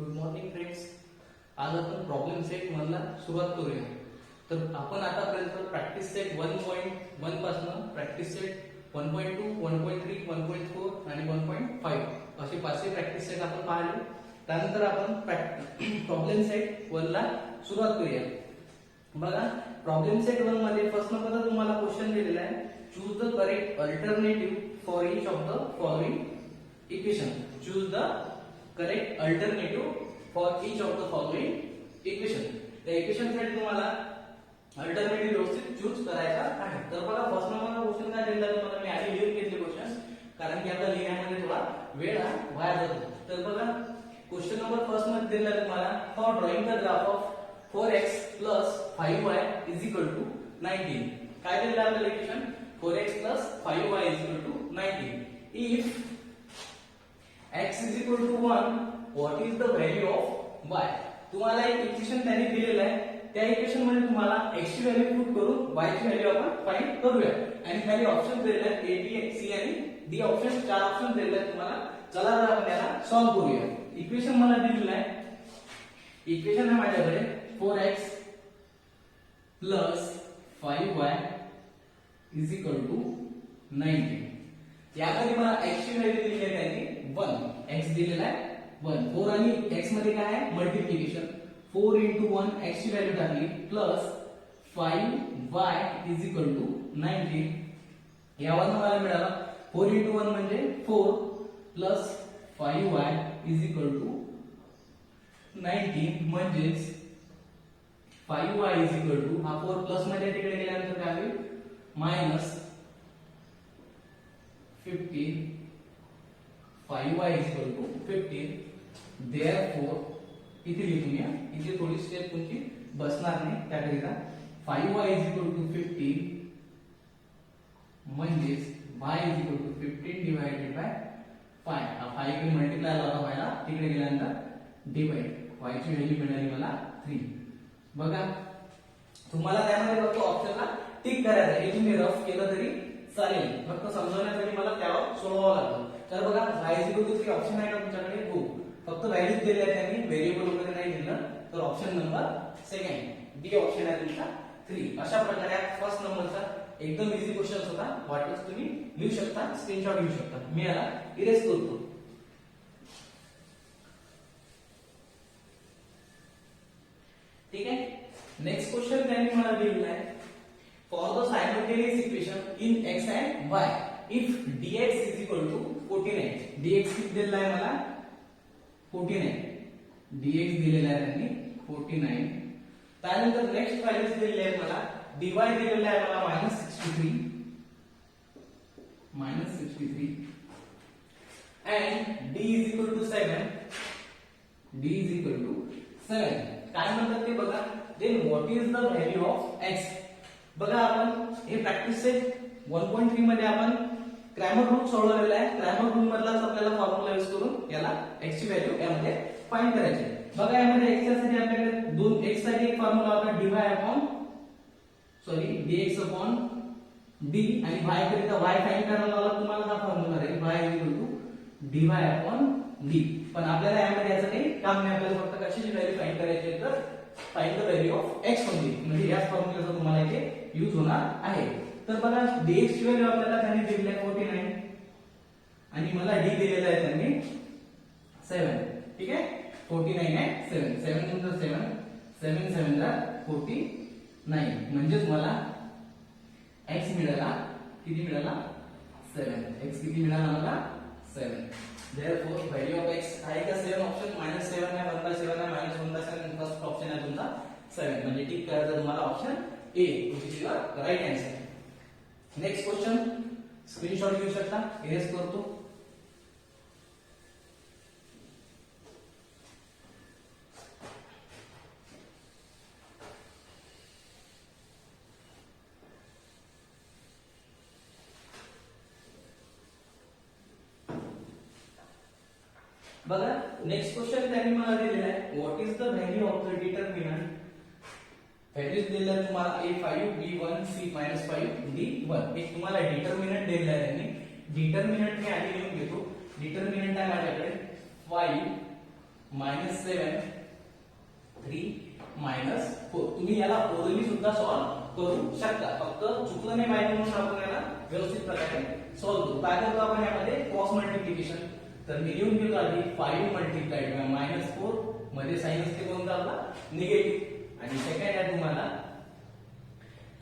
Good morning friends. आज आपण problem set मधला सुरुवात करूया. तर आपण आतापर्यंत प्रॅक्टिस सेट 1.1 पासून प्रॅक्टिस सेट 1.2, 1.3, 1.4 आणि 1.5 असे पाचही प्रॅक्टिस सेट आपण पाहिले. त्यानंतर आपण प्रॉब्लेम सेट 1 ला सुरुवात करूया. बघा, प्रॉब्लेम सेट 1 मध्ये फर्स्ट नंबरला तुम्हाला क्वेश्चन दिलेला आहे. Choose the correct alternative for each of the following equation. Choose the correct alternative for each of the following equation. त्या इक्वेशन साठी तुम्हाला अल्टरनेटिव्ह व्यवस्थित चूज करायचा आहे. तर बघा, फर्स्ट नंबरचा क्वेश्चन काय दिलेला आहे तुम्हाला. मी आधी लिहून घेतले क्वेश्चन, कारण की आपला लिहिण्यामध्ये थोडा वेळ वाया जातो. तर बघा, क्वेश्चन नंबर फर्स्ट मध्ये दिलेला आहे तुम्हाला, for drawing the graph of 4x plus 5y is equal to 19. काय दिलेलं आहे आपल्याला equation? 4x plus 5y is equal to 19. If x is equal to 1, what is the value of y? तुम्हाला एक इक्वेशन त्यांनी दिलेलं आहे. त्या इक्वेशन मध्ये तुम्हाला x ची व्हॅल्यू पुट करून y ची व्हॅल्यू आपण फाइंड करूया. आणि खाली ऑप्शन दिलेले आहेत a b c आणि d ऑप्शन, चार ऑप्शन दिलेले आहेत तुम्हाला. चला तर आपण याला सॉल्व्ह करूया. इक्वेशन मला दिलेलं आहे. इक्वेशन आहे माझ्याकडे 4x plus 5y is equal to 19. यामध्ये मला x ची व्हॅल्यू दिलेली आहे त्यांनी 1. x दिलेला आहे 1. 4 आणि x मध्ये काय आहे? मल्टिप्लिकेशन. 4 into 1 x ची व्हॅल्यू टाकली plus 5y is equal to 19. यावर मला मिळाला 4 into 1 म्हणजे 4 plus 5y is equal to 19. म्हणजेच 5y is equal to, हा 4 प्लस मध्ये तिकडे गेल्यानंतर काय होईल? Minus 15. 5y is equal to 15. Therefore इथे लिहून घ्या. इथे थोडी स्टेप तुमची बसणार नाही त्याकरिता. 5y is equal to 15 म्हणजेच y is equal to 15 divided by 5. हा 5 कडे मल्टिप्लाय झाला व्हायला, तिकडे गेल्यानंतर डिवाइड. y ची व्हॅल्यू मिळाली मला 3. बघा, तुम्हाला त्यामध्ये फक्त ऑप्शनला टिक करायचं आहे. हे तुम्ही रफ केलं तरी चालेल, फक्त समजवण्यासाठी मला त्यावर सोडवावं लागतं. तर बघा, y is equal to 3 option आहे का तुमच्याकडे? हो. फक्त व्हॅल्यूज दिले आहेत त्यांनी, व्हेरिएबल वगैरे नाही दिलं. तर option number second D option आहे तुमचा 3. अशा प्रकारे फर्स्ट नंबरचा एकदम इझी क्वेश्चन होता. वाटल्यास तुम्ही लिहू शकता, स्क्रीनशॉट घेऊ शकता. मी याला इरेज करतो. ठीक आहे. नेक्स्ट क्वेश्चन त्यांनी मला दिलेला आहे. For the simultaneous equation in x and y, if dx is equal to 49. dx किती दिलेला आहे मला? 49. dx दिलेला आहे त्यांनी 49. त्यानंतर नेक्स्ट व्हॅल्यूज दिलेले आहेत मला. dy दिलेला आहे मला -63 and d is equal to 7. d is equal to 7. काय म्हणतात ते बघा. Then what is the value of x? बघा, आपण हे प्रॅक्टिस सेट 1.3 मध्ये आपण क्रॅमर रूल सोडवलेला आहे. क्रॅमर रूल मधलाच आपल्याला फॉर्म्युला यूज करून याला x ची व्हॅल्यू यामध्ये फाइंड करायची. बघा, यामध्ये x साठी आपल्याकडे दोन, x साठी एक फॉर्म्युला होता dx अपॉन d, आणि y करिता y फाइंड करायला तुम्हाला हा फॉर्म्युला आहे y dy अपॉन d. पण आपल्याला यामध्ये याचं काही काम नाही. आपल्याला फक्त कशाची व्हॅल्यू फाइंड करायची आहे, तर find the value of x only. म्हणजे याच फॉर्म्युलाचा तुम्हाला इथे यूज होणार आहे. तर बघा, dx ची व्हॅल्यू आपल्याला त्यांनी दिलेली आहे 49 आणि मला d दिलेला आहे त्यांनी 7. ठीक आहे. 49 आहे 7. 7 नंतर 7 7 ला 49. म्हणजेच मला x मिळाला, किती मिळाला? 7. x किती मिळाला मला? 7. Therefore value of x आहे का 7 ऑप्शन? -7 आहे, 1/7 आहे, -1/7. फर्स्ट ऑप्शन आहे तुमचा 7. म्हणजे टिक करायचं तुम्हाला option A, which is your right answer. Next question screenshot घेऊ शकता. इरेज करतो. बघा, नेक्स्ट क्वेश्चन त्यांनी मला दिलेला आहे. What is the value of the determinant? Values दिलेल्या आहेत तुम्हाला a5 b1 c -5 d1. हे तुम्हाला डिटर्मिनंट दिलेला आहे त्यांनी. डिटर्मिनंट मी आधी लिहून घेतो. डिटर्मिनंट आहे माझ्याकडे 5 -7 3 -4. तुम्ही याला ओरली सुद्धा सॉल्व्ह करू शकता, फक्त चुकलं नाही पाहिजे म्हणून आपण याला व्यवस्थित प्रकारे सॉल्व्ह करू. काय करतो आपण यामध्ये क्रॉस मल्टिप्लिकेशन. तर मी लिहून घेतो आधी 5 मल्टिप्लाइड बाय -4 मध्ये साइन असते कोणता आपला निगेटिव्ह, आणि सेकंड आहे तुम्हाला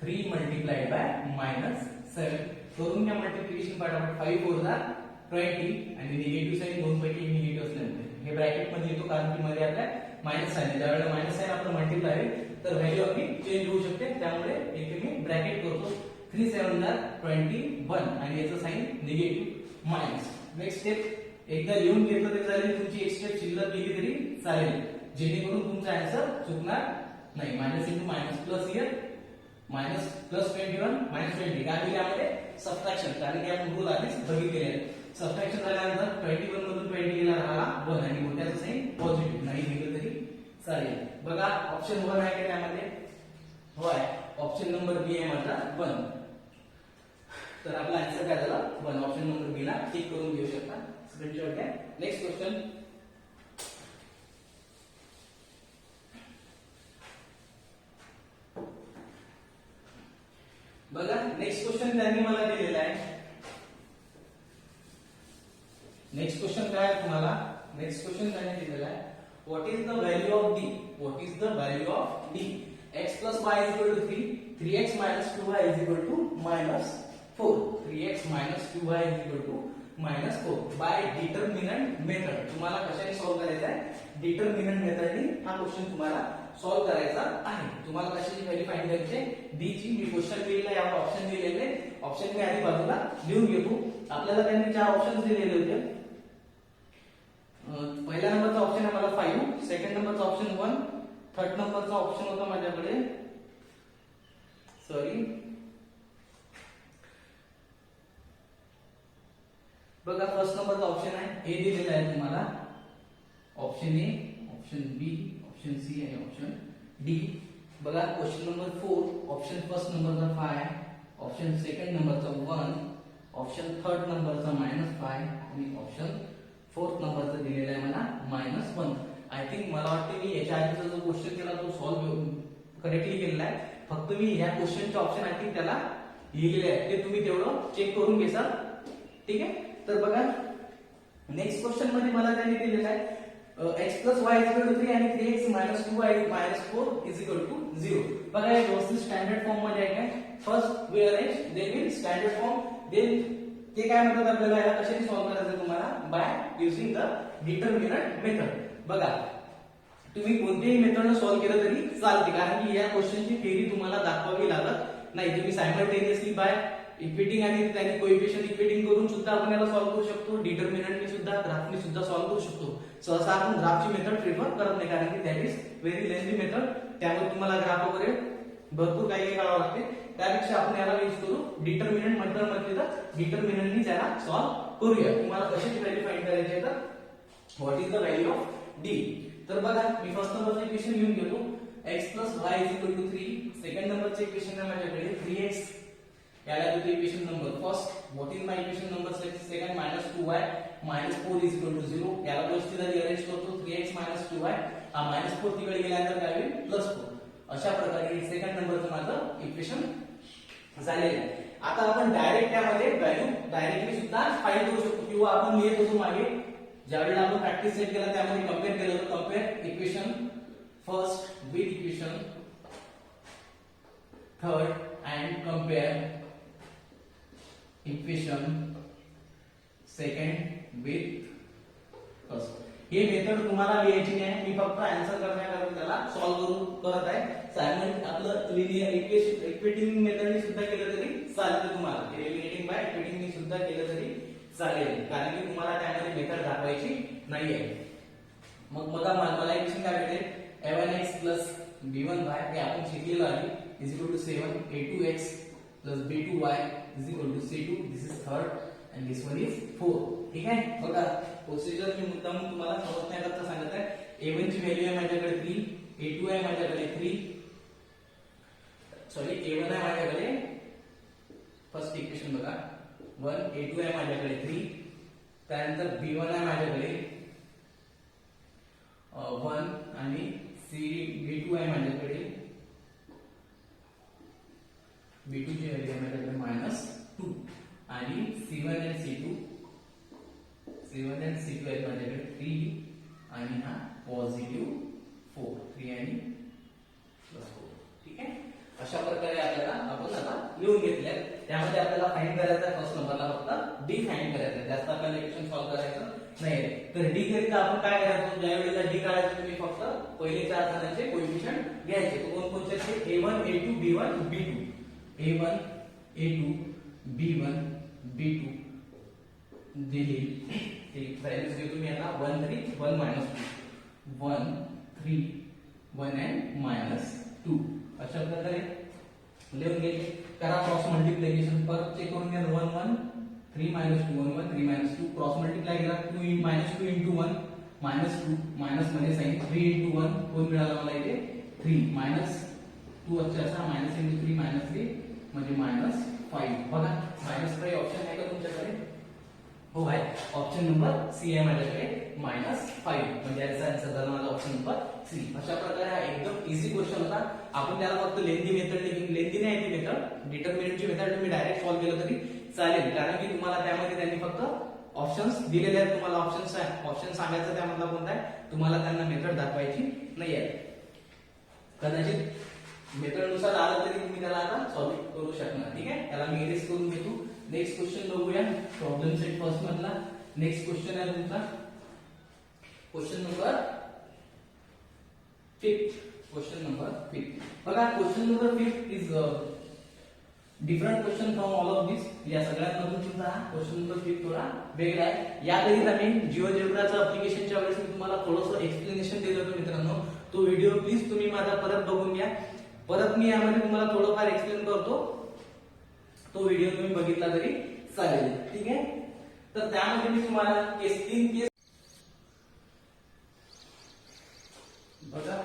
3 मल्टिप्लाइड बाय -7. करून घ्या मल्टिप्लिकेशन पाठापाठ. 5 4 जा 20 आणि निगेटिव्ह साइन दोन पैकी निगेटिव्ह असल्यामुळे हे ब्रॅकेट मध्ये येतो, कारण की मध्ये आपल्या मायनस साइन आहे. ज्यावेळेला मायनस साइन आपलं मल्टिप्लाय आहे तर व्हॅल्यू आपली चेंज होऊ शकते, त्यामुळे इथे मी ब्रॅकेट करतो. 3 7 जा 21 आणि याचं sign negative minus. Next step एकदा लिहून घेतलं तरी चालेल, तुमची एक स्टेप शिल्लक गेली तरी चालेल, जेणेकरून तुमचा आन्सर चुकणार नाही. Minus into minus plus here minus plus 21 -20. काय यामध्ये सबट्रॅक्शन, कारण की आपण रूल आधीच बघितलेले आहे. सबट्रॅक्शन झाल्यानंतर 21 मधून 20 गेला राहिला 1 आणि मोठ्याचं साइन पॉझिटिव्ह, नाही लिहिलं तरी चालेल. बघा ऑप्शन 1 आहे का त्यामध्ये? हो आहे. ऑप्शन नंबर बी आहे माझा 1. तर आपला आन्सर काय झाला 1. ऑप्शन नंबर बी ला टिक करून घेऊ शकता. स्क्रीनशॉट घ्या. Next question. बघा नेक्स्ट क्वेश्चन त्यांनी मला दिलेला आहे. नेक्स्ट क्वेश्चन काय आहे तुम्हाला? नेक्स्ट क्वेश्चन त्यांनी दिलेला आहे, what is the value of D? What is the value of D? x plus y is equal to 3, 3x minus 2y is equal to -4, 3x minus 2y is equal to -4 by determinant method. तुम्हाला कशाने solve करायचा आहे? Determinant मेथडने हा question तुम्हाला solve करायचा आहे. तुम्हाला कशाची व्हॅल्यू फाइंड करायची आहे? डी ची. मी क्वेश्चन दिलेला आहे, यावर ऑप्शन दिलेले. ऑप्शन मी आधी बाजूला लिहून घेतो. आपल्याला त्यांनी 4 ऑप्शन्स दिलेले होते. पहिल्या नंबरचा ऑप्शन आहे मला 5, सेकंड नंबरचा ऑप्शन 1, थर्ड नंबरचा ऑप्शन होता माझ्याकडे, सॉरी बघा फर्स्ट नंबरचा ऑप्शन आहे ए दिलेला आहे तुम्हाला, option A, option B, option C आणि ऑप्शन डी. बघा क्वेश्चन नंबर 4, ऑप्शन फर्स्ट नंबरचा 5, ऑप्शन सेकंड नंबरचा 1, ऑप्शन थर्ड नंबरचा -5 आणि ऑप्शन फोर्थ नंबरचा दिलेला आहे मला -1. आय थिंक मला वाटते मी याच्या आधीचा जो क्वेश्चन केला तो सॉल्व्ह करेक्टली केलेला आहे. फक्त मी या क्वेश्चनचे ऑप्शन आय थिंक त्याला लिहिलेले आहे, ते तुम्ही तेवढं चेक करून घेसाल. ठीक आहे. तर बघा नेक्स्ट क्वेश्चन मध्ये मला त्यांनी दिलेला आहे x plus y is equal to 3 आणि 3x minus 2y minus 4 is equal to 0. बघा हे व्यवस्थित स्टँडर्ड फॉर्म मध्ये आहे काय? First we arrange then will standard form, then ते काय म्हणतात आपल्याला याला कशाने सॉल्व्ह करायचं तुम्हाला? By using the determinant method. बघा तुम्ही कोणत्याही मेथडने सॉल्व्ह केलं तरी चालते, कारण की या क्वेश्चनची थेअरी तुम्हाला दाखवावी लागत नाही. तुम्ही सायमल्टेनियसली बाय इक्वेटिंग आणि त्याने कोएफिशिएंट इक्वेटिंग करून सुद्धा आपण याला सॉल्व्ह करू शकतो. डिटरमिनंटने सुद्धा, ग्राफने सुद्धा सॉल्व्ह करू शकतो. सहसा आपण ग्राफची मेथड प्रिफर करत नाही, कारण की that is very lengthy method. त्यामुळे तुम्हाला ग्राफ वगैरे भरपूर काही करावं लागते. त्यापेक्षा आपण याला यूज करू डिटरमिनंट मेथड मध्ये, तर डिटरमिनंटनी याला सॉल्व्ह करूया. तुम्हाला कशाची व्हॅल्यू फाइंड करायची आहे? तर what is the value of D? तर बघा मी फर्स्ट नंबरचं इक्वेशन लिहून घेतो, x plus y is equal to 3. Second नंबरचे इक्वेशन आहे माझ्याकडे 3x, याला देतो equation number first. What is my equation number second? -2y minus 4 is equal to 0. याला गोष्टी जर अरेंज करतो 3x minus 2y, हा -4 तिकडे गेल्यानंतर काय होईल? +4. अशा प्रकारे सेकंड नंबरचं माझं इक्वेशन झालेलं आहे. आता आपण डायरेक्ट त्यामध्ये व्हॅल्यू डायरेक्टली सुद्धा फाइंड करू शकतो, किंवा आपण लिहित होतो मागे ज्यावेळेला आपण प्रॅक्टिस सेट केला त्यामध्ये कंपेअर केलं होतं. Compare equation first with equation third and compare equation second with first. हे मेथड तुम्हाला लिहायची नाही, मी फक्त आन्सर करण्याकरता त्याला सॉल्व्ह करून करत आहे. सायमल्ट आपलं लिनियर इक्वेटिंग मेथडने सुद्धा केलं तरी चालते तुम्हाला, एलिमिनेटिंग बाय इक्वेटिंग सुद्धा केलं तरी चालेल, कारण की तुम्हाला त्यामध्ये मेथड दाखवायची नाही आहे. मग मला इक्वेशन काय भेटेल? a1x plus b1y हे आपण शिकलेलं आहे is equal to 7, a2x plus b2y is equal to c2. this is third and this one is 4. ठीक आहे. बघा प्रोसिजर मी मुद्दाम तुम्हाला समजण्याकरता सांगत आहे. a1 ची व्हॅल्यू आहे माझ्याकडे 3, a2 आहे माझ्याकडे 3, सॉरी a1 आहे माझ्याकडे फर्स्ट इक्वेशन बघा 1, a2 आहे माझ्याकडे 3, त्यानंतर b1 आहे माझ्याकडे 1 आणि B2 आहे माझ्याकडे, B2 ची व्हॅल्यू आहे माझ्याकडे -2 आणि C1 आणि C2 आहेत माझ्याकडे 3 आणि हा पॉझिटिव्ह 4, 3 आणि +4. ठीक आहे, अशा प्रकारे आपल्याला आपण आता लिहून घेतले. त्यामध्ये आपल्याला फाइंड करायचा फर्स्ट नंबरला फक्त डी फाइंड करायचा, जास्त आपल्याला इक्वेशन सॉल्व्ह करायचं नाही. तर डी करिता आपण काय करायचं, ज्या वेळेला डी काढायचं तुम्ही फक्त पहिले 4 जणांचे कोएफिशिएंट घ्यायचे. तो कोणकोणते असते, A1 A2 B1 B2, A1 A2 B1 B2 दिली. ते व्हॅल्यूज घेतो मी आता 1 3 1 -2 1 3 1 and -2. अशा प्रकारे लिहून घ्यायचे. करा क्रॉस मल्टिप्लिकेशन, परत चेक करून घ्या. 1 1 3 -2 1 1 3 -2 क्रॉस मल्टिप्लाय करा. 2 -2 into 1 -2 मायनस मध्ये साइन 3 into 1 कोण मिळाला मला इथे 3 -2 अच्छा मायनस into 3 -3 म्हणजे -5. बघा -5 ऑप्शन आहे का तुमच्याकडे? हो आहे, ऑप्शन नंबर सी आहे माझ्याकडे -5 म्हणजे याचा आन्सर झाला माझा ऑप्शन नंबर सी. अशा प्रकारे हा एकदम इझी क्वेश्चन होता. आपण त्याला फक्त लेंथी मेथड, लेंथी नाही ती मेथड, डिटर्मिनंटची मेथड तुम्ही डायरेक्ट सॉल्व्ह केलं तरी चालेल, कारण की तुम्हाला त्यामध्ये त्यांनी फक्त ऑप्शन्स दिलेले आहेत. तुम्हाला ऑप्शन सांगायचं त्यामधला कोणता आहे, तुम्हाला त्यांना मेथड दाखवायची नाहीये. कदाचित मेथड नुसार आलं तरी तुम्ही त्याला आता सॉल्व्ह करू शकणार. ठीक आहे, त्याला मी इरेज करून घेतो. नेक्स्ट क्वेश्चन बघूया, प्रॉब्लेम सेट फर्स्ट मधला. नेक्स्ट क्वेश्चन आहे तुमचा क्वेश्चन नंबर 5. क्वेश्चन नंबर 5 बघा. Question number 5 is different question from all of this. या सगळ्यांमधून तुमचा हा क्वेश्चन नंबर 5 थोडा वेगळा आहे. याकरिता मी जिओजेब्राचं ऍप्लिकेशनच्या वेळेस मी तुम्हाला थोडंसं एक्सप्लेनेशन देत होतो मित्रांनो. तो व्हिडिओ प्लीज तुम्ही माझा परत बघून घ्या. परत मी यामध्ये तुम्हाला थोडंफार एक्सप्लेन करतो, तो व्हिडिओ तुम्ही बघितला तरी चालेल. ठीक आहे, तर त्यामध्ये मी तुम्हाला तीन केस बघा.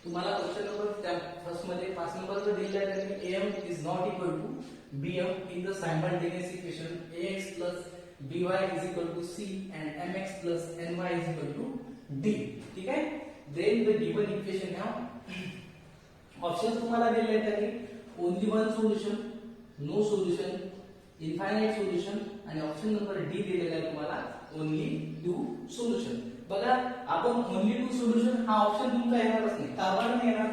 तुम्हाला क्वेश्चन नंबर फर्स्ट मध्ये 5 नंबरचा दिलेला आहे त्यांनी am is not equal to bm in the simultaneous equation ax plus by is equal to c and mx plus ny is equal to d. ठीक आहे, then the given equation have options तुम्हाला दिले आहेत त्यांनी only one solution, no solution, infinite solution आणि option number D दिलेला आहे तुम्हाला only two solution. बघा आपण only two solution हा ऑप्शन तुमचा येणारच नाही. का बरं नाही येणार?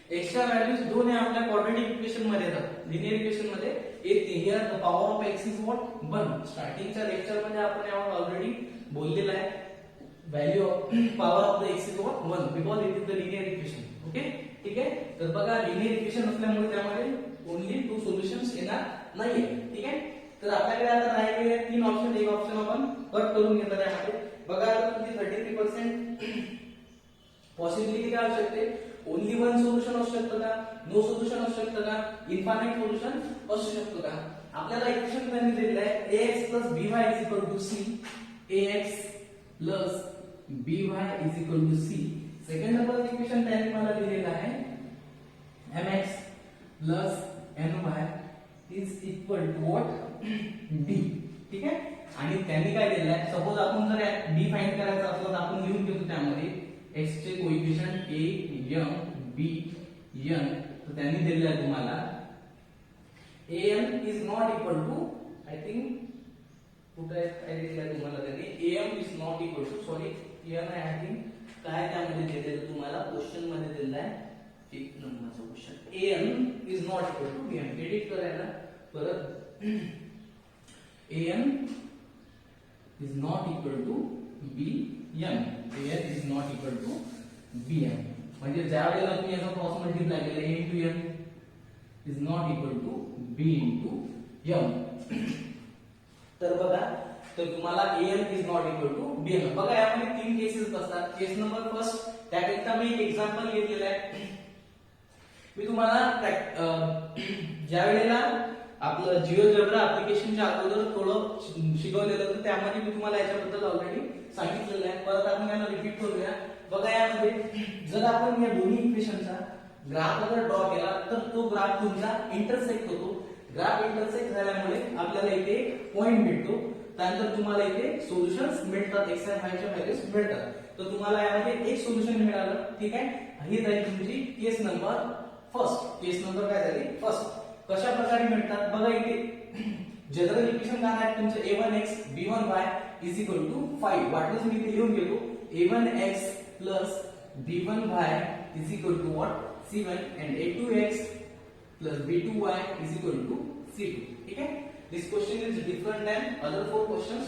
एक्स्ट्रा व्हॅल्यूज दोन आहे आपल्या क्वाड्रॅटिक इक्वेशन मध्ये येतात, लिनियर इक्वेशन मध्ये येत नाही. Here the power of x is what 1. स्टार्टिंगच्या लेक्चर मध्ये आपण यावर ऑलरेडी बोललेला आहे. Value of power of the x is what 1 because it is the linear equation. Okay, ठीक आहे. तर बघा लिनियर इक्वेशन असल्यामुळे त्यामध्ये ओनली टू सोल्युशन्स येणार नाहीये. ठीक आहे, तर आपल्याकडे आता राहिलेले 3 ऑप्शन, एक ऑप्शन आपण कट करून घेतला त्यामध्ये. बघा आता तुमची 33% पॉसिबिलिटी काय असू शकते, ओनली वन सोल्युशन असू शकतं का, नो सोल्युशन असू शकतं का, इन्फायनाइट सोल्युशन असू शकतं का. आपल्याला इक्वेशन त्यांनी दिलेलं आहे ax plus by is equal to c, ax plus by is equal to c. Second number equation त्यांनी मला दिलेलं आहे mx plus ny is equal to what d. ठीक आहे, आणि त्यांनी काय दिलेलं आहे, सपोज आपण जर d फाइंड करायचा असला तर आपण लिहून घेतो त्यामध्ये x चे coefficient a m b n. तर त्यांनी दिलेलं आहे तुम्हाला am is not equal to, I think कुठे काय दिलेलं आहे तुम्हाला त्यांनी am is not equal to, sorry n आहे I think, काय त्यामध्ये दिलेलं तुम्हाला क्वेश्चन मध्ये दिलेलं आहे 1 नंबरचा question. am is not equal to bm. Edit करायला परत am is not equal to bm. am is not equal to bm म्हणजे ज्या वेळेला तुम्ही याचा क्रॉस मल्टिप्लाय केला a into m is not equal to b into m. तर बघा, तर तुम्हाला am is not equal to bm. बघा यामध्ये 3 केसेस असतात. केस नंबर फर्स्ट, त्याकरिता मी एक एक्झाम्पल घेतलेलं आहे. मी तुम्हाला ज्या वेळेला आपलं जिओजेब्रा ऍप्लिकेशनच्या अगोदर थोडं शिकवलेलं होतं, त्यामध्ये मी तुम्हाला याच्याबद्दल ऑलरेडी सांगितलेलं आहे. परत आपण याला रिपीट करूया. बघा यामध्ये जर आपण या दोन्ही इक्वेशनचा ग्राफ अगर ड्रॉ केला तर तो ग्राफ तुमचा इंटरसेक्ट होतो. ग्राफ इंटरसेक्ट झाल्यामुळे आपल्याला इथे पॉइंट भेटतो. त्यानंतर तुम्हाला इथे सोल्युशन्स मिळतात, एक्स आणि वायच्या व्हॅल्यूज मिळतात. तर तुम्हाला यामध्ये एक सोल्युशन मिळालं. ठीक आहे, ही झाली तुमची केस नंबर फर्स्ट. केस नंबर काय झाली फर्स्ट. कशा प्रकारे मिळतात बघा इथे. जनरल इक्वेशन काय आहे तुमचं a1x b1y is equal to 5. वाटलंच मी इथे लिहून घेतो. a1x plus b1y is equal to what c1 and a2x plus b2y is equal to c2. ठीक है, this question is different than other 4 questions.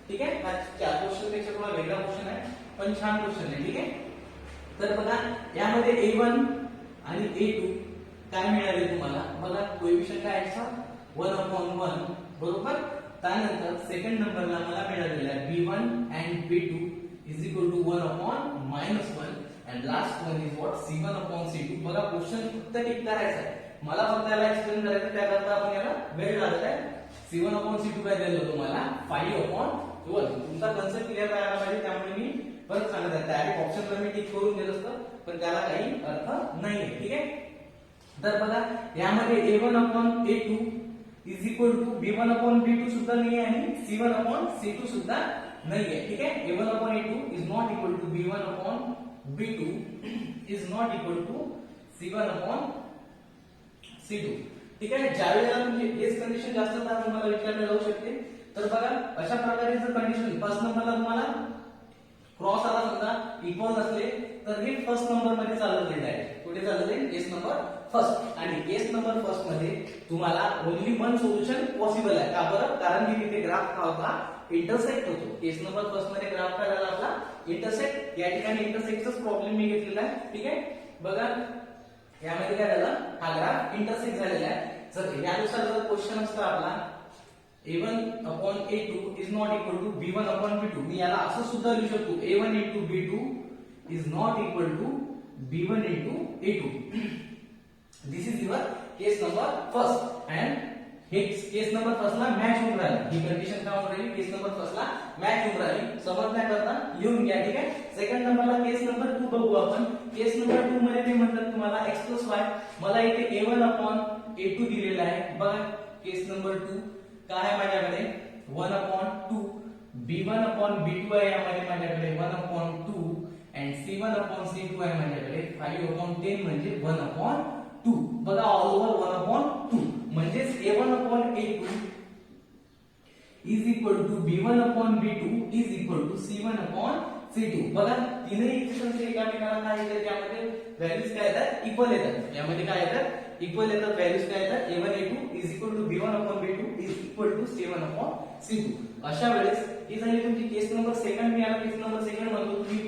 ठीक है, हा 4 क्वेश्चन पेक्षा थोडा वेगळा क्वेश्चन आहे पण छान क्वेश्चन आहे. ठीक आहे, तर बघा यामध्ये a1 आणि a2 काय मिळाले तुम्हाला बघा. कोएफिशिएंट काय आहे 1/1 बरोबर. त्यानंतर सेकंड नंबरला मला मिळालेला आहे b1 and b2 is equal to 1/-1 and last one is what c1/c2. बघा क्वेश्चन फक्त टिक करायचा आहे. मला फक्त याला एक्सप्लेन करायचं, त्याकरता आपण याला वेळ लागत आहे. c1/c2 काय दिलं तुम्हाला 5/1. तुमचा कन्सेप्ट क्लिअर करायला पाहिजे, त्यामुळे मी परत सांगत आहे. डायरेक्ट ऑप्शनला मी टिक करून दिलं असतं पण त्याला काही अर्थ नाहीये. ठीक आहे, तर बघा यामध्ये a1/a2 is equal to b1/b2 सुद्धा नाही आणि c1/c2 सुद्धा नाहीये. ठीक आहे, a1/a2 is not equal to b1/b2 is not equal to c1/c2. ठीक आहे, ज्या वेळेला म्हणजे हेच कंडिशन जास्त तर तुम्हाला विचारले जाऊ शकते. तर बघा अशा प्रकारे जर कंडिशन फर्स्ट नंबरला तुम्हाला क्रॉस आला समजा इक्वल असले तर हे फर्स्ट नंबर मध्ये चालत जाईल. डायरेक्ट कुठे चालत जाईल केस नंबर फर्स्ट. आणि केस नंबर फर्स्ट मध्ये तुम्हाला ओनली वन सोल्युशन पॉसिबल आहे. का बरं, कारण की तिथे ग्राफ का होता इंटरसेक्ट होतो. केस नंबर फर्स्ट मध्ये ग्राफ काय झाला आपला इंटरसेक्ट. या ठिकाणी इंटरसेक्टचाच प्रॉब्लेम मी घेतलेला आहे. ठीक आहे, बघा यामध्ये काय झालं, हा ग्राफ इंटरसेक्ट झालेला आहे. जर यानुसार जर क्वेश्चन असता आपला a1/a2 is not equal to b1/b2, मी याला असं सुद्धा लिहू शकतो a1 into b2 is not equal to b1 into a2. This is your case number first and हे केस नंबर फर्स्ट ला मॅच होऊन राहिली. ही कंडिशन काय होऊन राहिली, केस नंबर फर्स्ट ला मॅच होऊन राहिली. समजण्याकरता लिहून घ्या. ठीक आहे, सेकंड नंबरला केस नंबर 2 बघू आपण. केस नंबर 2 मध्ये ते म्हणतात तुम्हाला x + y. मला इथे a1/a2 दिलेला आहे. बघा केस नंबर 2 काय आहे माझ्याकडे 1/2. b1/b2 आहे यामध्ये माझ्याकडे 1/2 and c1/c2 आहे माझ्याकडे 5/10 म्हणजे 1/2. बघा ऑल ओव्हर 1/2 म्हणजे a1/a2 is equal to b1/b2 is equal to c1/c2. बघा तीनही इक्वेशन्स एकामेकांना काय येतात, यामध्ये व्हॅल्यूज काय येतात इक्वल येतात. यामध्ये काय येतात इक्वल येतात व्हॅल्यूज काय येतात a1/a2 is equal to b1/b2 is equal to c1/c2. अशा वेळेस ही झाली तुमची केस नंबर सेकंड. मी याला केस नंबर सेकंड म्हणतो. तुम्ही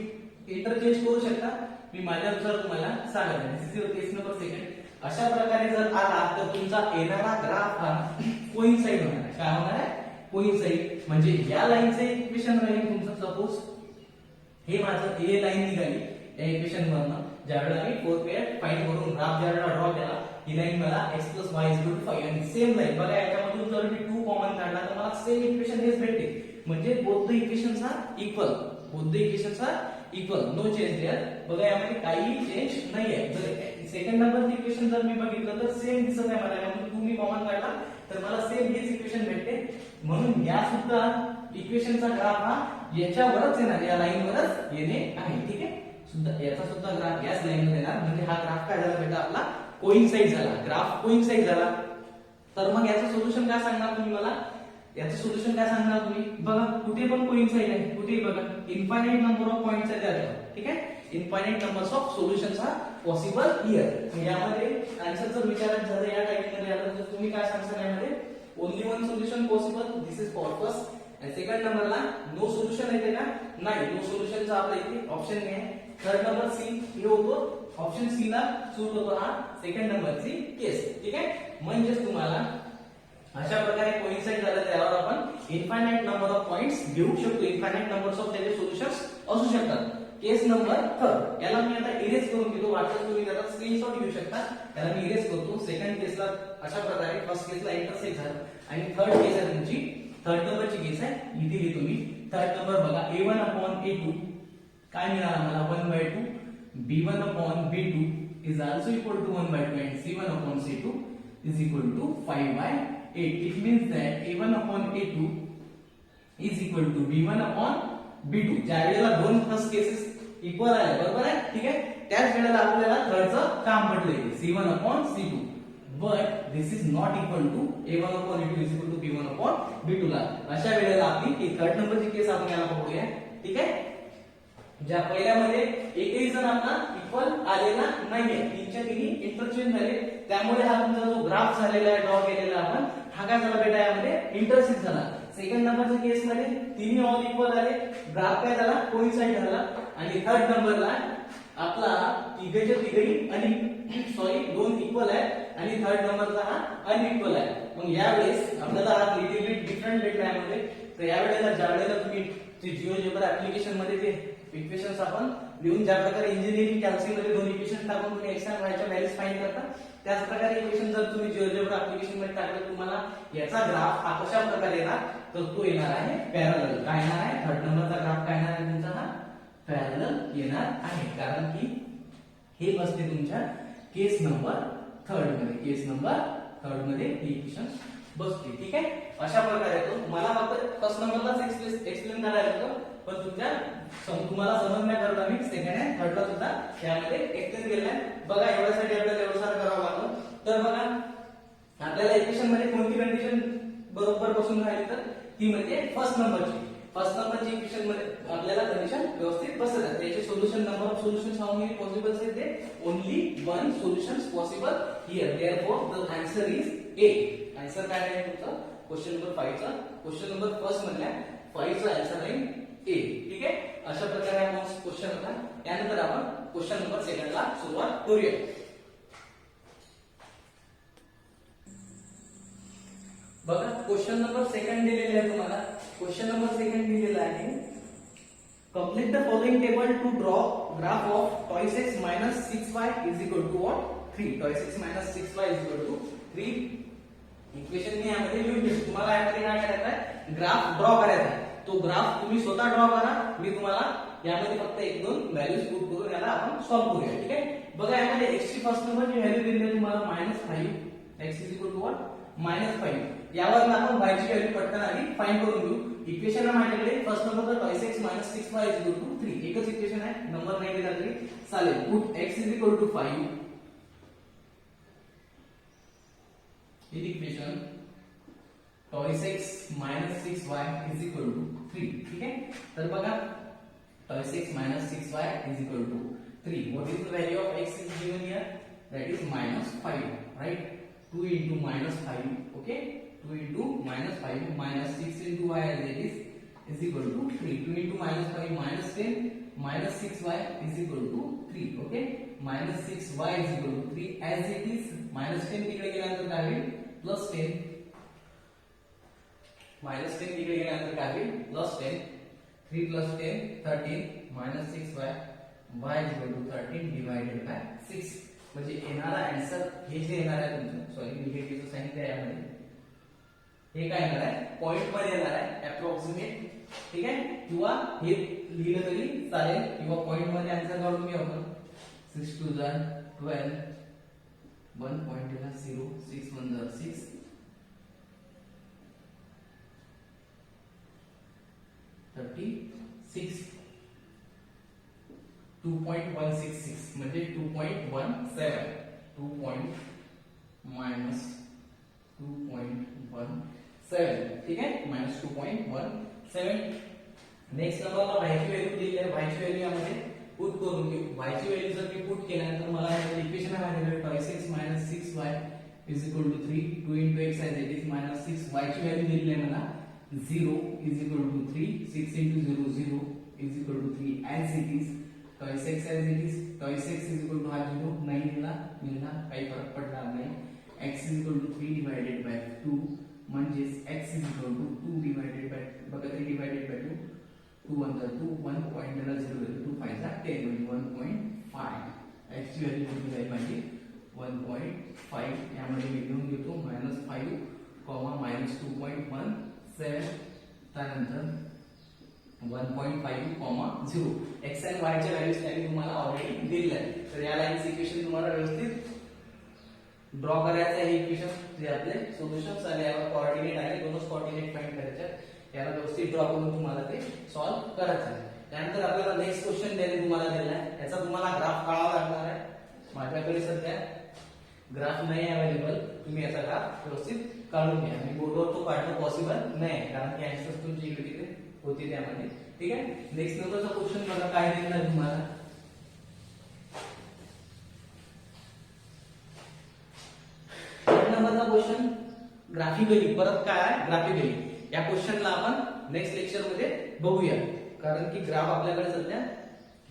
इंटरचेंज करू शकता, मी माझ्यानुसार तुम्हाला सांगत आहे. दिस इज केस नंबर सेकंड. अशा प्रकारे जर आला तर तुमचा येणारा ग्राफ हा कोइन्साइड होणार आहे. काय होणार आहे कोइन्साइड. म्हणजे या लाईनचे इक्वेशन राहील तुमचं. सपोज हे माझं ए लाईन निघाली या इक्वेशन वरनं. ज्यावेळेला मी 4 पेअर फाइंड करून ग्राफ ज्यावेळेला ड्रॉ केला, ही लाईन मला x + y = 5 आणि सेम लाईन. बघा याच्यामधून जर मी 2 कॉमन काढला तर मला सेम इक्वेशन हेच भेटते. म्हणजे both the equations are equal. Both the equations are equal, no change there. बघा यामध्ये काही चेंज नाहीये. जर सेकंड नंबरचं इक्वेशन जर मी बघितलं तर सेम दिसत आहे मला. यामध्ये तुम्ही कॉमन काढला तर मला सेम हेच इक्वेशन भेटते. म्हणून या सुद्धा इक्वेशनचा ग्राफ हा याच्यावरच येणार, या लाईनवरच येणे आहे. ठीक आहे, सुद्धा याचा सुद्धा ग्राफ याच लाईनवर येणार. म्हणजे हा ग्राफ काय झाला बेटा आपला कोइन्साइड झाला. ग्राफ कोइन्साइड झाला. तर मग याचं सोल्युशन काय सांगणार तुम्ही मला, याचं सोल्युशन काय सांगणार तुम्ही. बघा कुठे पण कोइन्साइड आहे, कुठेही बघा इनफायनाइट नंबर ऑफ पॉइंट्स आहेत त्याच्यावर. ठीक आहे, infinite numbers of solutions are possible here. यामध्ये आन्सर जर विचारायचं झालं या टाइपिंग मध्ये आलं तर तुम्ही काय सांगता यामध्ये only one solution possible. This is for first. आणि सेकंड नंबरला नो सोल्युशन येते का, नाही नो सोल्युशनचा आपला इथे ऑप्शन नाही आहे. थर्ड नंबर सी हे होतो, ऑप्शन सी ला सूट होतो हा सेकंड नंबरची केस. ठीक आहे, म्हणजेच तुम्हाला अशा प्रकारे कोइन्साइड झालं त्यावर आपण इनफायनाइट नंबर ऑफ पॉइंट्स घेऊ शकतो. इनफायनाइट नंबर्स ऑफ त्याचे सोल्युशन्स असू शकतात. केस नंबर थर्ड याला मी आता इरेज करून घेतो. वाटलं तुम्ही त्याचा स्क्रीनशॉट घेऊ शकता. त्याला मी इरेज करतो. सेकंड केसला अशा प्रकारे, फर्स्ट केसला इंटरसेक्ट झालं आणि थर्ड केस आहे तुमची थर्ड नंबरची केस आहे. इथे लिहितो मी थर्ड नंबर. बघा a1/a2 काय मिळाला मला 1/2. b1/b2 is also equal to 1/2 and c1/c2 is equal to 5/8. It means that a1/a2 is equal to b1 upon b2. ज्या वेळेला दोन फर्स्ट केसेस इक्वल आहे, बरोबर आहे, ठीक आहे, त्याच वेळेला आपल्याला थर्डचं काम पडलंय c1 upon c2. But this is not equal to a1 upon a2 is equal to b1 upon b2 ला. अशा वेळेला आपली ही थर्ड नंबरची केस आपण याला पकडूया, ठीक आहे. ज्या पहिल्यामध्ये एकही जण आपला इक्वल आलेला नाहीये, तीनच्या तिन्ही इंटरचेंज झाले, त्यामुळे हा तुमचा जो ग्राफ झालेला आहे ड्रॉ केलेला आपण, हा काय झाला बेटा यामध्ये इंटरसेक्ट झाला. सेकंड नंबरच्या केस मध्ये तिन्ही ऑल इक्वल आले, ग्राफ काय झाला कोइन्साइड झाला. आणि थर्ड नंबरला आपला तिघेच्या तिघही आणि सॉरी दोन इक्वल आहे आणि थर्ड नंबरचा हा अनइक्वल आहे. मग यावेळेस आपल्याला हा लिटिल बिट डिफरंट भेटला यामध्ये. तर यावेळेला ज्या वेळेला तुम्ही जिओजेब्रा ऍप्लिकेशन मध्ये ते इक्वेशन्स आपण लिहून ज्या प्रकारे इंजिनिअरिंग कॅल्सी मध्ये दोन इक्वेशन टाकून तुम्ही एक्स आणि वायच्या व्हॅल्यूज फाइंड करता, त्याच प्रकारे इक्वेशन जर तुम्ही जिओजेब्रा ऍप्लिकेशन मध्ये टाकलं, तुम्हाला याचा ग्राफ हा कशा प्रकारे येणार, तर तो येणार आहे पॅरलल. काय येणार आहे, थर्ड नंबरचा ग्राफ काय येणार आहे तुमचा, हा पॅरलल येणार आहे. कारण की हे बसते तुमच्या केस नंबर थर्ड मध्ये, केस नंबर थर्ड मध्ये ही इक्वेशन बसते, ठीक आहे. अशा प्रकारे तो मला फक्त फर्स्ट नंबरलाच एक्सप्लेन करायला होतं, पण तुम्हाला समजण्याकरता मी सेकंड अँड थर्डला सुद्धा यामध्ये एक्सप्लेन केलेलं आहे. बघा एवढ्यासाठी आपल्याला एवढं करावं लागलं. तर बघा आपल्याला इक्वेशन मध्ये कोणती कंडिशन बरोबर बसून राहिली, तर ती म्हणजे फर्स्ट नंबरची इक्वेशन मध्ये आपल्याला कंडिशन व्यवस्थित बसत आहे. त्याचे solution, number of solutions how many possible आहे, ते only one solutions possible here. Therefore the answer is a. Answer काय आहे तुमचा क्वेश्चन नंबर 5 चा, क्वेश्चन नंबर फर्स्ट मधल्या 5 चा आन्सर आहे ए, ठीक आहे. अशा प्रकारे हा क्वेश्चन होता. त्यानंतर आपण क्वेश्चन नंबर सेकंड ला सुरुवात करूया. बघा क्वेश्चन नंबर सेकंड दिलेला आहे तुम्हाला. क्वेश्चन नंबर सेकंड दिलेला आहे, complete the following table to draw graph of twice x minus 6y is equal to what 3. Twice x minus 6y is equal to 3. Equation मी यामध्ये लिहून घेतो. तुम्हाला यामध्ये काय करायचं आहे, ग्राफ ड्रॉ करायचा आहे. तो ग्राफ तुम्ही स्वतः ड्रॉ करा, मी तुम्हाला यामध्ये फक्त एक दोन व्हॅल्यूज पुट करून याला आपण सॉल्व्ह करूया, ठीक आहे. बघा यामध्ये x ची फर्स्ट नंबरची व्हॅल्यू दिली आहे तुम्हाला -5. x is equal to what -5. यावर आपण y ची व्हॅल्यू पटकन आधी फाइंड करून घेऊ. इक्वेशन आहे माझ्याकडे फर्स्ट नंबरचा toys x minus 6y is equal to 3. एकच इक्वेशन आहे, नंबर नाही दिला तरी चालेल. Put x is equal to 5 in equation twice x minus 6y is equal to 3, ठीक आहे. तर बघा toys x minus 6y is equal to 3. What is the value of x is given here? That is -5, right? 2 into -5, okay? 2 into -5 minus 6 into y as it is equal to 3. 2 into -5 -10 minus 6y is equal to 3, okay? minus 6y is equal to 3 as it is. -10 तिकडे गेल्यानंतर काय होईल, +10. -10 तिकडे गेल्यानंतर काय होईल, +10. 3 + 10 13 minus 6y y is equal to 13 divided by 6. म्हणजे येणारा आन्सर हे जे येणार आहे तुमचं, सॉरी निगेटिव्हचं साइन आहे यामध्ये, हे काय येणार आहे, पॉइंट मध्ये येणार आहे अप्रॉक्सिमेट, ठीक आहे. किंवा हे लिहिलं तरी चालेल, किंवा पॉइंट मध्ये आन्सर काढून घेऊ आपण. 6 2 12 1 पॉइंट ला 0 6 1 6 36 2.166 म्हणजे 2.17 2.17, ठीक आहे, -2.17. नेक्स्ट नंबरला y ची व्हॅल्यू दिली आहे. y ची व्हॅल्यू यामध्ये पुट करून घेऊ. y ची व्हॅल्यू जर मी पुट केल्यानंतर मला इक्वेशन आहे माझ्याकडे toys x minus 6y is equal to 3. 2 into x as it is minus 6. y ची व्हॅल्यू दिली आहे मला 0 is equal to 3. 6 into 0 0 is equal to 3 as it is. Twice x as it is. Twice x is equal to 0 नाही मिळणार, काही फरक पडणार नाही. x is equal to 3 divided by 2 म्हणजेच x is equal to 2 divided by, बघा 3 divided by 2, 2 1 2, 1 point ला 0 2 5 10 म्हणजे 1.5. x ची व्हॅल्यू किती आहे माझी 1.5. यामध्ये मी लिहून घेतो -5, -2.17, त्यानंतर 1.5, 0. x आणि y च्या व्हॅल्यूज त्यांनी तुम्हाला ऑलरेडी दिलेल्या आहेत. तर या लाईनचं इक्वेशन तुम्हाला व्यवस्थित ड्रॉ करायचं आहे. इक्वेशन जे आपले सोल्युशन्स आले, यावर कोऑर्डिनेट आहे, दोनच कोऑर्डिनेट फाइंड करायचे. याला व्यवस्थित ड्रॉ करून तुम्हाला ते सॉल्व्ह करायचं आहे. त्यानंतर आपल्याला नेक्स्ट क्वेश्चन त्याने तुम्हाला दिला आहे, याचा तुम्हाला ग्राफ काढावा लागणार आहे. माझ्याकडे सध्या ग्राफ नाही अवेलेबल, तुम्ही याचा ग्राफ व्यवस्थित काढून घ्या. आणि बोर्डवर तो काढणं पॉसिबल नाही कारण की आन्सर्स तुमची इकडे तिकडे होती त्यामध्ये. ठीक आहे. नेक्स्ट नंबरचा क्वेश्चन बघा काय दिलेला आहे तुम्हाला. नंबरचा क्वेश्चन ग्राफिकली, परत काय आहे ग्राफिकली. या क्वेश्चनला आपण नेक्स्ट लेक्चर मध्ये बघूया कारण की ग्राफ आपल्याकडे सध्या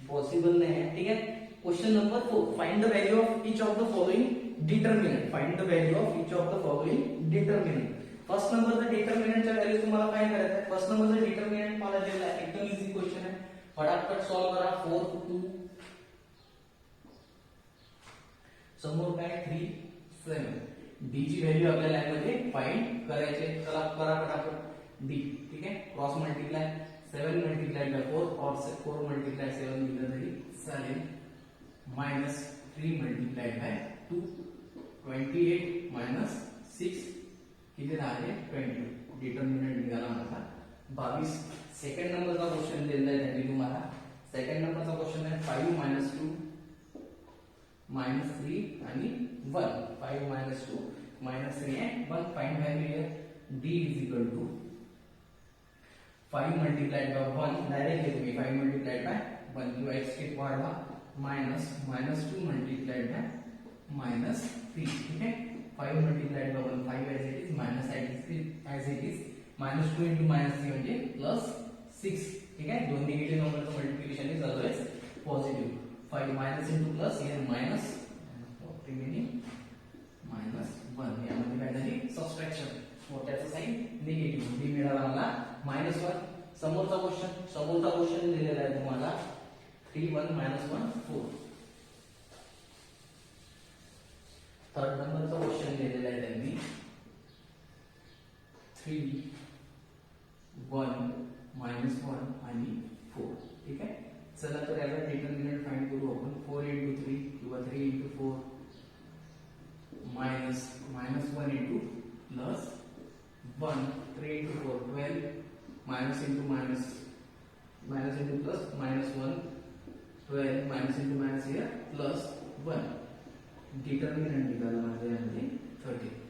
पॉसिबल नाही आहे. ठीक आहे. Question number 4, find the value of each of the following determinant. Find the value of each of the following determinant. First नंबरचा डिटर्मिनंटच्या व्हॅल्यू तुम्हाला फाइंड करायचं आहे. फर्स्ट नंबरचा डिटर्मिनंट मला दिलेला आहे, एकदम इझी क्वेश्चन आहे, फटाफट सॉल्व करा. 4 2 समोर काय 3 7. डी ची व्हॅल्यू आपल्याला यामध्ये फाइंड करायची. चला करा फटाफट डी. ठीक आहे. क्रॉस मल्टिप्लाय 7 मल्टिप्लाइड बाय 4 और 4 मल्टिप्लाय 7 दिलं तरी चालेल. मायनस 3 मल्टिप्लाइड बाय 2 28 मायनस 6 किती राहिले 20. डिटर्मिनंट निघाला माझा 22. सेकंड नंबरचा क्वेश्चन दिलेला आहे त्यांनी तुम्हाला. सेकंड नंबरचा क्वेश्चन आहे 5 मायनस 2 मायनस 3 आणि 1. 5 मायनस 2 मायनस 3 आहे 1. Find value here d is equal to 5 multiplied by 1 directly तुम्ही 5 मल्टिप्लाइड बाय 1 किंवा एक स्टेप वाढवा minus minus 2 multiplied by minus 3. ठीक आहे. 5 multiplied by 1 5 as it is minus as it is minus 2 into minus 3 म्हणजे plus 6. ठीक आहे. दोन निगेटिव्ह नंबरचं multiplication is always positive. 5 minus into plus here minus remaining minus 1. यामध्ये काय झाली सबट्रॅक्शन, मोठ्याचा साइन निगेटिव्ह. डी मिळाला मला मायनस 1. समोरचा क्वेश्चन दिलेला आहे तुम्हाला 3 1 मायनस 1 4. थर्ड नंबरचा क्वेश्चन दिलेला आहे त्यांनी 3 1 मायनस 1 आणि 4. ठीक आहे. चला तर याला डिटर्मिनंट फाइंड करू आपण. 4 इंटू 3 किंवा 3 into 4 minus minus 1 into plus 1. 3 into 4 12 minus into minus minus into plus minus 1 12 minus into minus here plus 1. Determinant निघाला माझ्या यामध्ये 30.